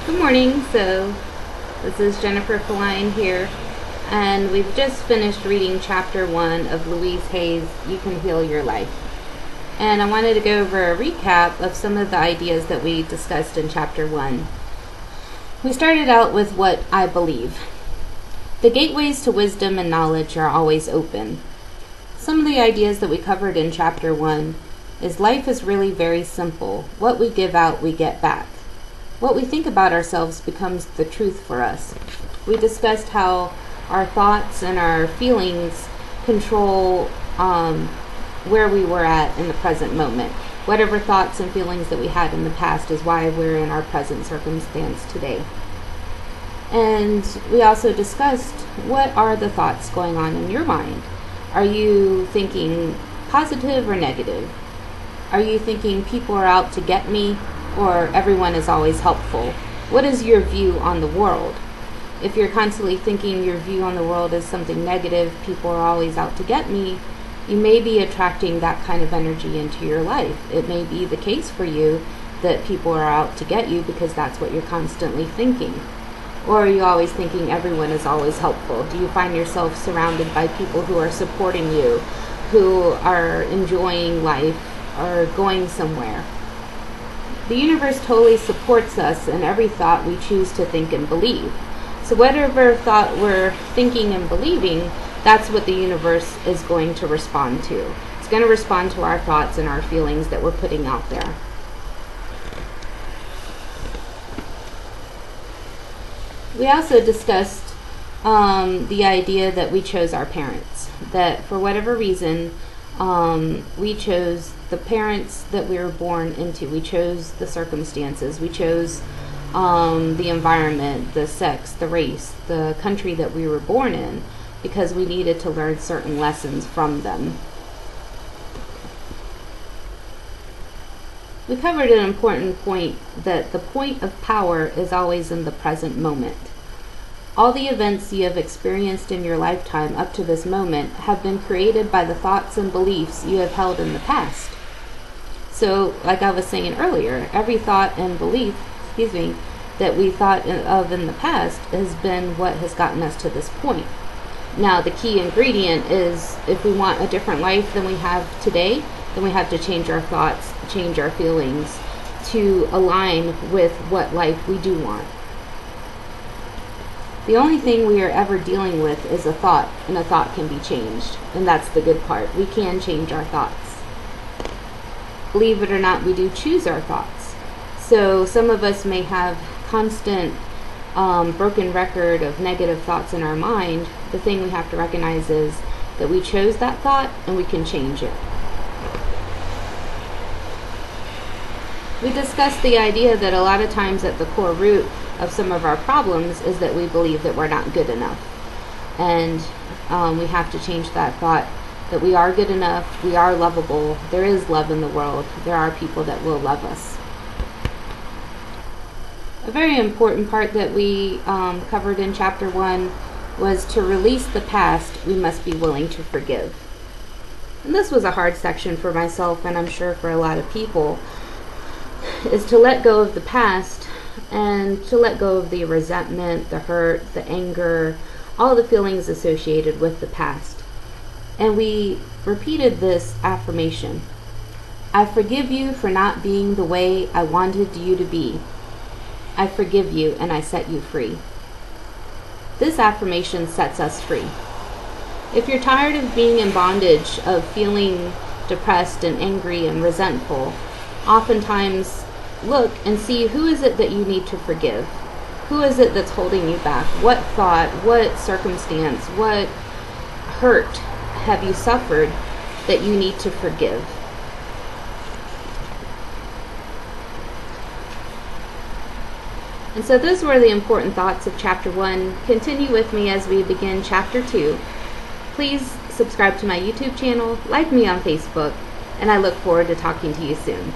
Good morning. So this is Jennifer Feline here, and we've just finished reading chapter 1 of Louise Hay's You Can Heal Your Life. And I wanted to go over a recap of some of the ideas that we discussed in chapter 1. We started out with what I believe. The gateways to wisdom and knowledge are always open. Some of the ideas that we covered in chapter 1 is life is really very simple. What we give out, we get back. What we think about ourselves becomes the truth for us. We discussed how our thoughts and our feelings control where we were at in the present moment. Whatever thoughts and feelings that we had in the past is why we're in our present circumstance today. And we also discussed what are the thoughts going on in your mind. Are you thinking positive or negative? Are you thinking people are out to get me? Or everyone is always helpful? What is your view on the world? If you're constantly thinking your view on the world is something negative, people are always out to get me, you may be attracting that kind of energy into your life. It may be the case for you that people are out to get you because that's what you're constantly thinking. Or are you always thinking everyone is always helpful? Do you find yourself surrounded by people who are supporting you, who are enjoying life or going somewhere? The universe totally supports us in every thought we choose to think and believe. So whatever thought we're thinking and believing, that's what the universe is going to respond to. It's going to respond to our thoughts and our feelings that we're putting out there. We also discussed the idea that we chose our parents. That for whatever reason, we chose the parents that we were born into. We chose the circumstances. We chose the environment, the sex, the race, the country that we were born in, because we needed to learn certain lessons from them. We covered an important point, that the point of power is always in the present moment. All the events you have experienced in your lifetime up to this moment have been created by the thoughts and beliefs you have held in the past. So, like I was saying earlier, every thought and belief, that we thought of in the past has been what has gotten us to this point. Now, the key ingredient is if we want a different life than we have today, then we have to change our thoughts, change our feelings to align with what life we do want. The only thing we are ever dealing with is a thought, and a thought can be changed. And that's the good part. We can change our thoughts. Believe it or not, we do choose our thoughts. So some of us may have constant broken record of negative thoughts in our mind. The thing we have to recognize is that we chose that thought and we can change it. We discussed the idea that a lot of times at the core root of some of our problems is that we believe that we're not good enough. And we have to change that thought that we are good enough, we are lovable, there is love in the world, there are people that will love us. A very important part that we covered in chapter 1 was to release the past, we must be willing to forgive. And this was a hard section for myself, and I'm sure for a lot of people, is to let go of the past and to let go of the resentment, the hurt, the anger, all the feelings associated with the past. And we repeated this affirmation. I forgive you for not being the way I wanted you to be. I forgive you and I set you free. This affirmation sets us free. If you're tired of being in bondage, of feeling depressed and angry and resentful, oftentimes look and see who is it that you need to forgive. Who is it that's holding you back? What thought, what circumstance, what hurt have you suffered that you need to forgive? And so those were the important thoughts of chapter 1. Continue with me as we begin chapter 2. Please subscribe to my YouTube channel, like me on Facebook, and I look forward to talking to you soon.